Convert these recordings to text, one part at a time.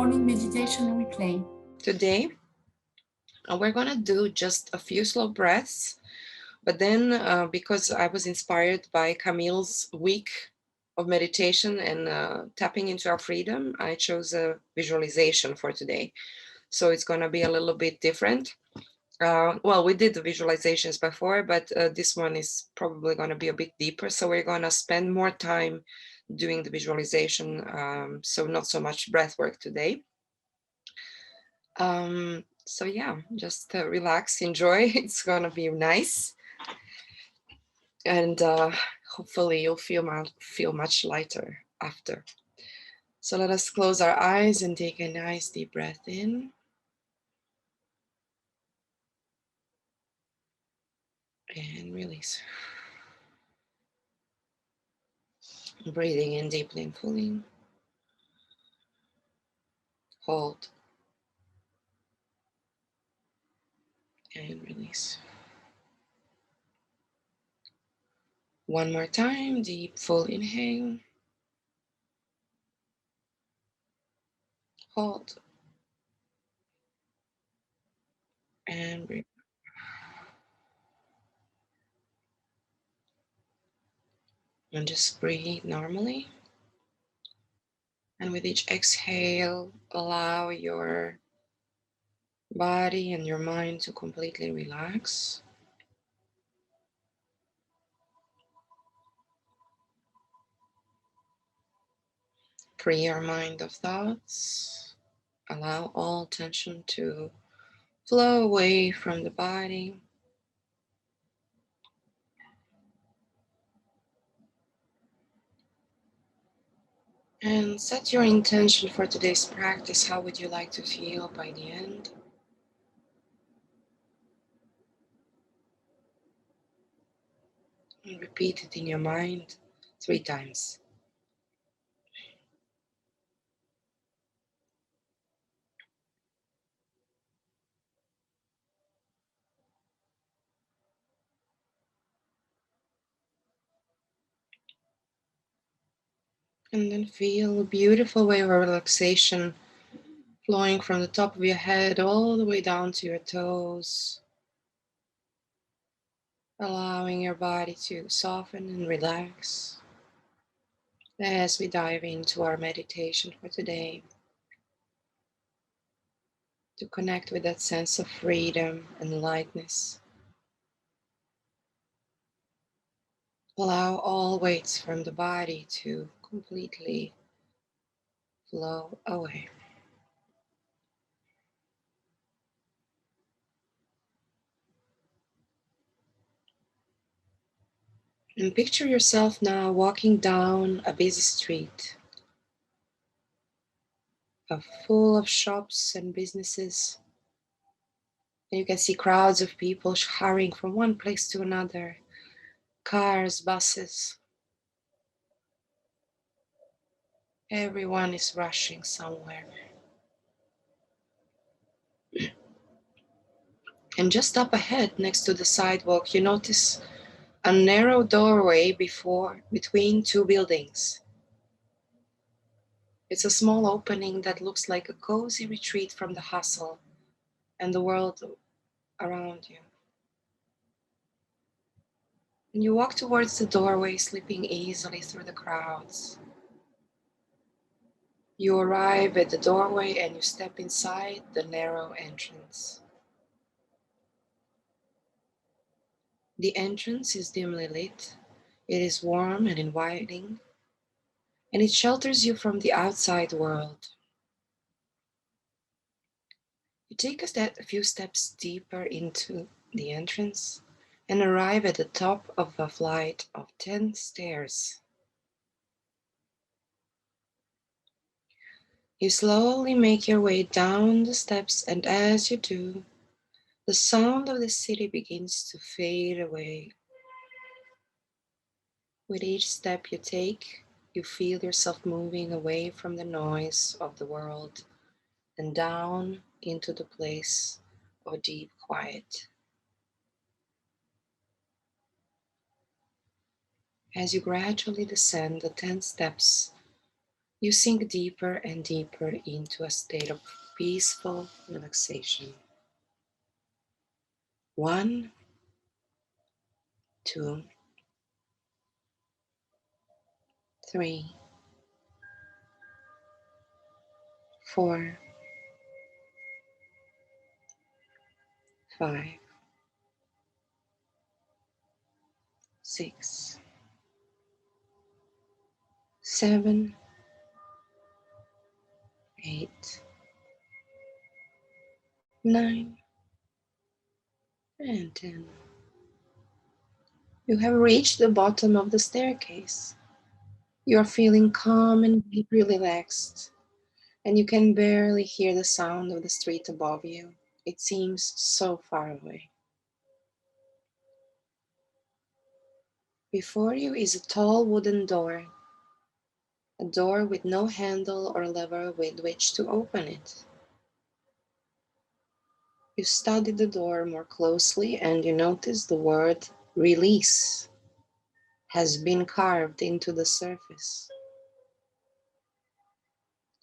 morning meditation replay. Today, we're gonna do just a few slow breaths, but then because I was inspired by Camille's week of meditation and tapping into our freedom, I chose a visualization for today. So it's gonna be a little bit different. Well, we did the visualizations before, but this one is probably gonna be a bit deeper. So we're gonna spend more time doing the visualization, so not so much breath work today. So yeah, just relax, enjoy. It's gonna be nice, and hopefully you'll feel much lighter after. So let us close our eyes and take a nice deep breath in and release. Breathing in deeply and fully. Hold and release. One more time, deep full inhale. Hold and breathe. And just breathe normally. And with each exhale, allow your body and your mind to completely relax. Free your mind of thoughts. Allow all tension to flow away from the body. And set your intention for today's practice. How would you like to feel by the end? And repeat it in your mind 3 times. And then feel a beautiful wave of relaxation flowing from the top of your head all the way down to your toes, allowing your body to soften and relax as we dive into our meditation for today, to connect with that sense of freedom and lightness. Allow all weights from the body to completely flow away. And picture yourself now walking down a busy street, full of shops and businesses. And you can see crowds of people hurrying from one place to another, cars, buses. Everyone is rushing somewhere. And just up ahead, next to the sidewalk, you notice a narrow doorway between 2 buildings. It's a small opening that looks like a cozy retreat from the hustle and the world around you. And you walk towards the doorway, slipping easily through the crowds. You arrive at the doorway and you step inside the narrow entrance. The entrance is dimly lit. It is warm and inviting, and it shelters you from the outside world. You take a few steps deeper into the entrance and arrive at the top of a flight of 10 stairs. You slowly make your way down the steps, and as you do, the sound of the city begins to fade away. With each step you take, you feel yourself moving away from the noise of the world and down into the place of deep quiet. As you gradually descend the 10 steps, you sink deeper and deeper into a state of peaceful relaxation. 1, 2, 3, 4, 5, 6, 7, 8, 9, and 10. You have reached the bottom of the staircase. You are feeling calm and deeply relaxed, and you can barely hear the sound of the street above you. It seems so far away. Before you is a tall wooden door, a door with no handle or lever with which to open it. You study the door more closely and you notice the word release has been carved into the surface.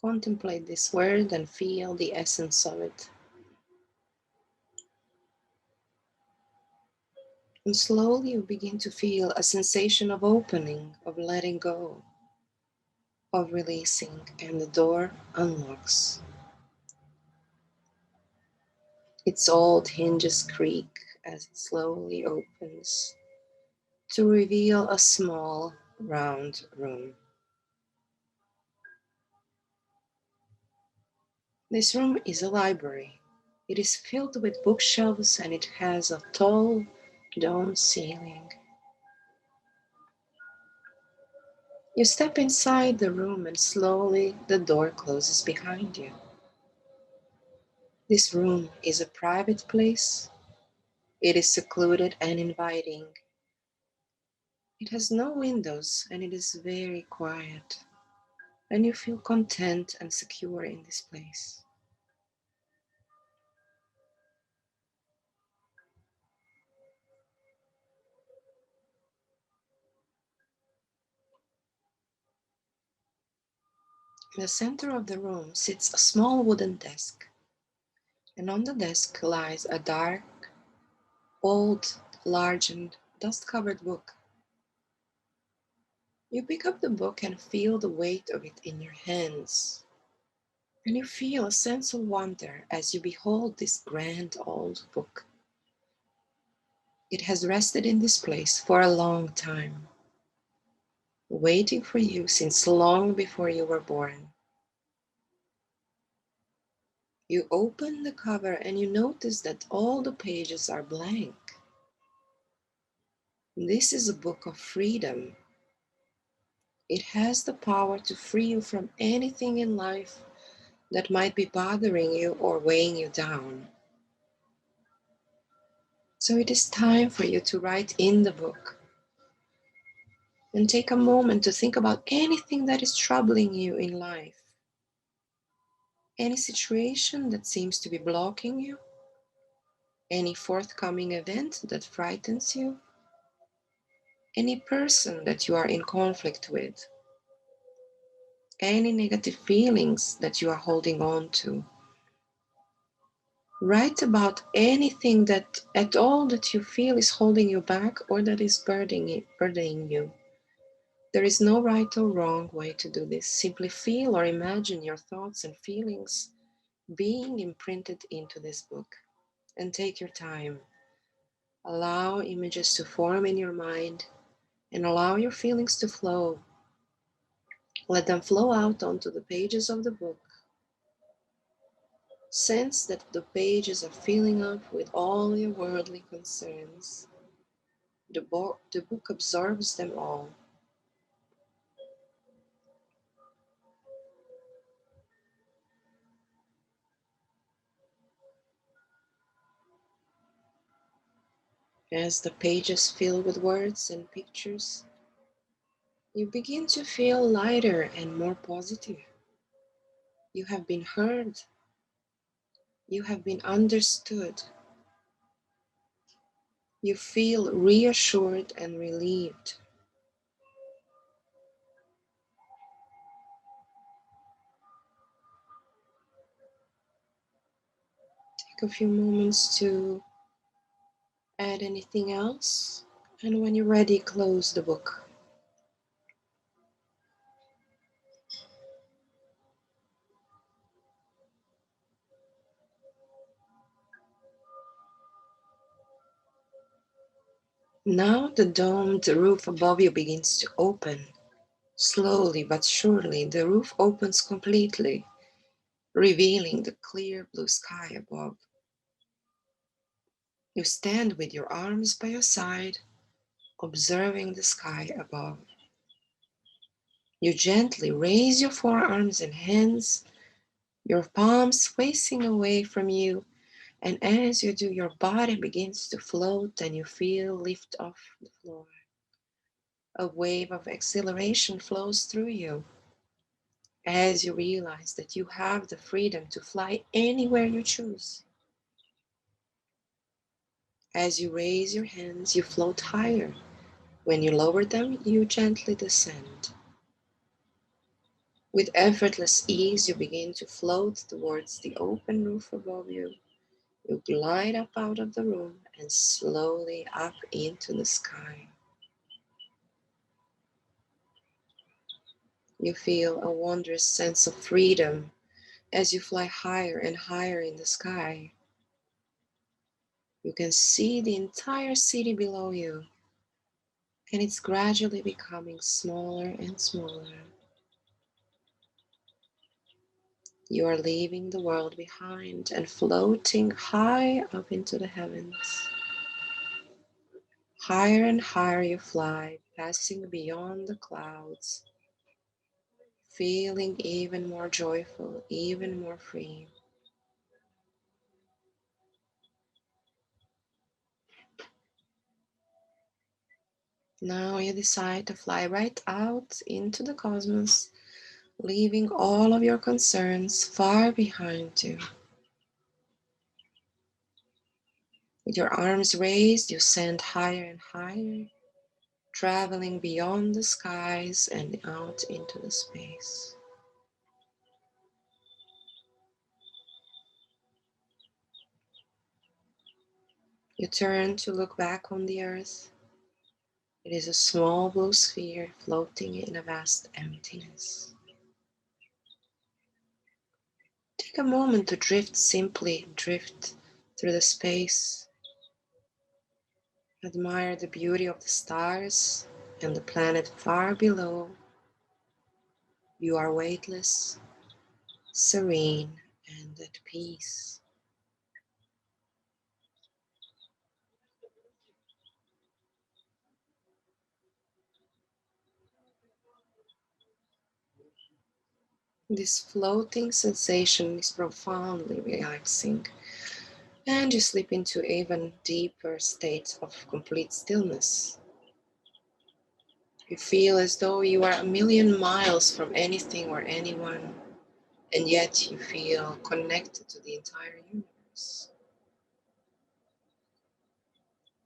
Contemplate this word and feel the essence of it. And slowly you begin to feel a sensation of opening, of letting go, of releasing, and the door unlocks. Its old hinges creak as it slowly opens to reveal a small, round room. This room is a library. It is filled with bookshelves and it has a tall, domed ceiling. You step inside the room and slowly the door closes behind you. This room is a private place. It is secluded and inviting. It has no windows and it is very quiet. And you feel content and secure in this place. In the center of the room sits a small wooden desk. And on the desk lies a dark, old, large and dust-covered book. You pick up the book and feel the weight of it in your hands. And you feel a sense of wonder as you behold this grand old book. It has rested in this place for a long time, waiting for you since long before you were born. You open the cover and you notice that all the pages are blank. This is a book of freedom. It has the power to free you from anything in life that might be bothering you or weighing you down. So it is time for you to write in the book and take a moment to think about anything that is troubling you in life. Any situation that seems to be blocking you, any forthcoming event that frightens you, any person that you are in conflict with, any negative feelings that you are holding on to. Write about anything that at all that you feel is holding you back or that is burdening you. There is no right or wrong way to do this. Simply feel or imagine your thoughts and feelings being imprinted into this book. And take your time. Allow images to form in your mind and allow your feelings to flow. Let them flow out onto the pages of the book. Sense that the pages are filling up with all your worldly concerns. The book absorbs them all. As the pages fill with words and pictures, you begin to feel lighter and more positive. You have been heard. You have been understood. You feel reassured and relieved. Take a few moments to add anything else, and when you're ready, close the book. Now the domed roof above you begins to open. Slowly but surely, the roof opens completely, revealing the clear blue sky above. You stand with your arms by your side, observing the sky above. You gently raise your forearms and hands, your palms facing away from you, and as you do, your body begins to float and you feel lift off the floor. A wave of exhilaration flows through you as you realize that you have the freedom to fly anywhere you choose. As you raise your hands, you float higher. When you lower them, you gently descend. With effortless ease, you begin to float towards the open roof above you. You glide up out of the room and slowly up into the sky. You feel a wondrous sense of freedom as you fly higher and higher in the sky. You can see the entire city below you, and it's gradually becoming smaller and smaller. You are leaving the world behind and floating high up into the heavens. Higher and higher you fly, passing beyond the clouds, feeling even more joyful, even more free. Now you decide to fly right out into the cosmos, leaving all of your concerns far behind you. With your arms raised, you ascend higher and higher, traveling beyond the skies and out into the space. You turn to look back on the earth. It is a small blue sphere floating in a vast emptiness. Take a moment to simply drift through the space. Admire the beauty of the stars and the planet far below. You are weightless, serene, and at peace. This floating sensation is profoundly relaxing, and you slip into even deeper states of complete stillness. You feel as though you are a million miles from anything or anyone, and yet you feel connected to the entire universe.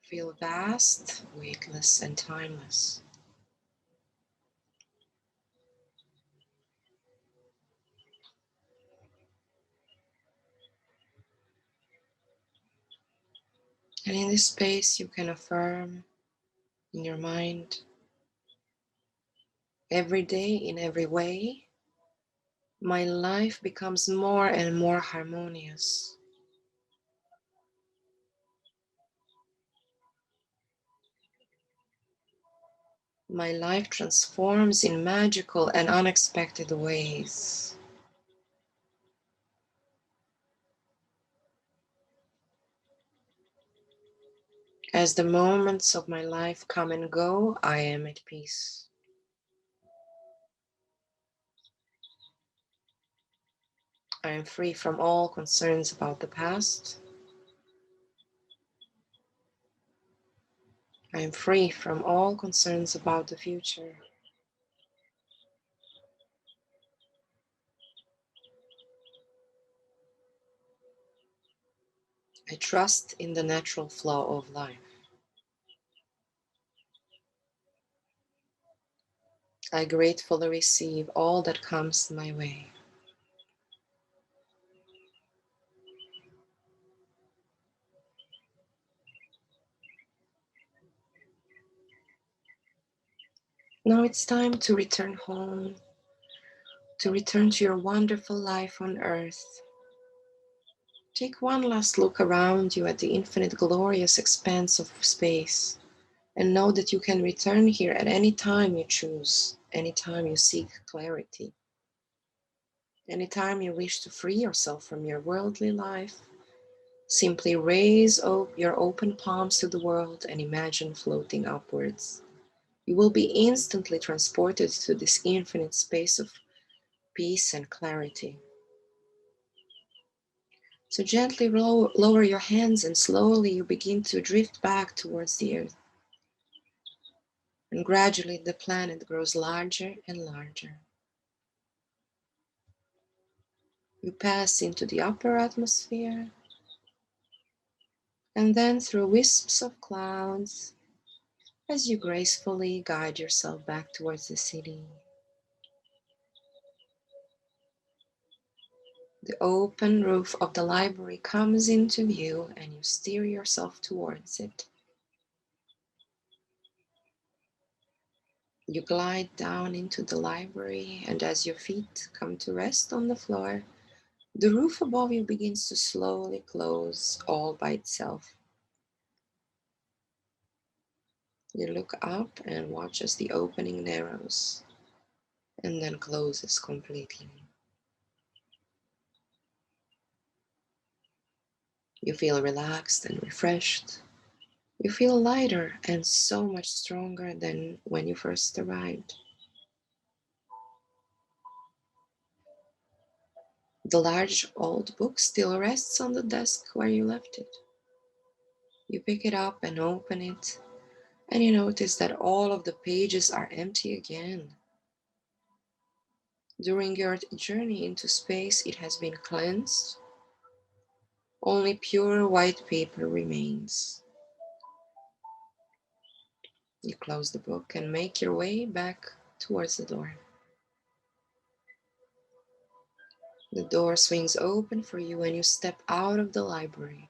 Feel vast, weightless, and timeless. And in this space, you can affirm in your mind, every day, in every way, my life becomes more and more harmonious. My life transforms in magical and unexpected ways. As the moments of my life come and go, I am at peace. I am free from all concerns about the past. I am free from all concerns about the future. I trust in the natural flow of life. I gratefully receive all that comes my way. Now it's time to return home, to return to your wonderful life on earth. Take one last look around you at the infinite glorious expanse of space, and know that you can return here at any time you choose, any time you seek clarity, any time you wish to free yourself from your worldly life. Simply raise your open palms to the world and imagine floating upwards. You will be instantly transported to this infinite space of peace and clarity. So gently lower your hands and slowly you begin to drift back towards the earth. And gradually the planet grows larger and larger. You pass into the upper atmosphere and then through wisps of clouds as you gracefully guide yourself back towards the city. The open roof of the library comes into view and you steer yourself towards it. You glide down into the library, and as your feet come to rest on the floor, the roof above you begins to slowly close all by itself. You look up and watch as the opening narrows and then closes completely. You feel relaxed and refreshed. You feel lighter and so much stronger than when you first arrived. The large old book still rests on the desk where you left it. You pick it up and open it, and you notice that all of the pages are empty again. During your journey into space, it has been cleansed. Only pure white paper remains. You close the book and make your way back towards the door. The door swings open for you and you step out of the library.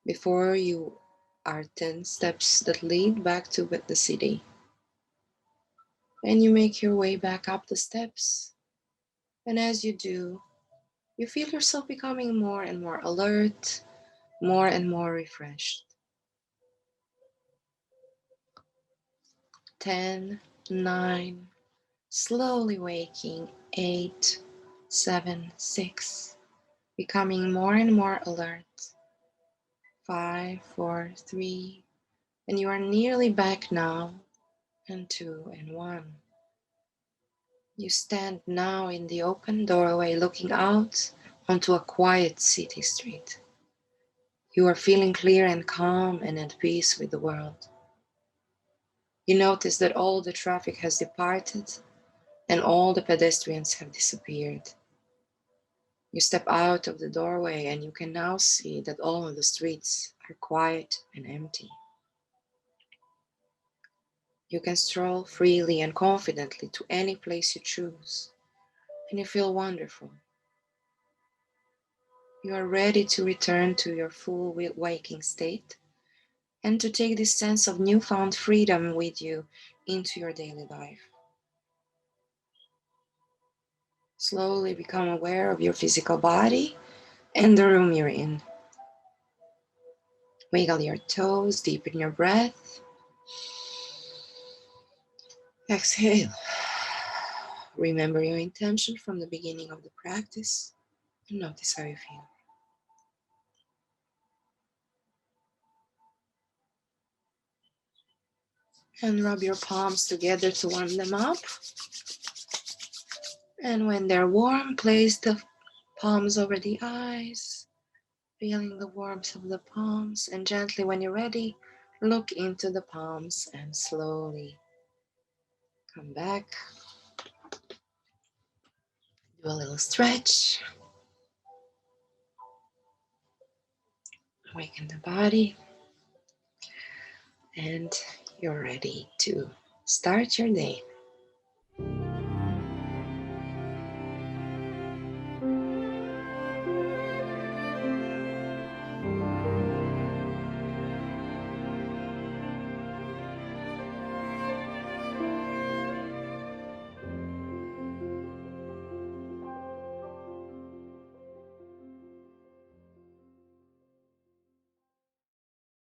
Before you are 10 steps that lead back to the city. And you make your way back up the steps. And as you do, you feel yourself becoming more and more alert, more and more refreshed. 10, 9, slowly waking, 8, 7, 6, becoming more and more alert. 5, 4, 3, and you are nearly back now, and 2 and 1. You stand now in the open doorway looking out onto a quiet city street. You are feeling clear and calm and at peace with the world. You notice that all the traffic has departed and all the pedestrians have disappeared. You step out of the doorway and you can now see that all of the streets are quiet and empty. You can stroll freely and confidently to any place you choose, and you feel wonderful. You are ready to return to your full waking state and to take this sense of newfound freedom with you into your daily life. Slowly become aware of your physical body and the room you're in. Wiggle your toes, deepen your breath. Exhale. Remember your intention from the beginning of the practice and notice how you feel. And rub your palms together to warm them up. And when they're warm, place the palms over the eyes, feeling the warmth of the palms. And gently, when you're ready, look into the palms and slowly come back. Do a little stretch. Awaken the body. And you're ready to start your day.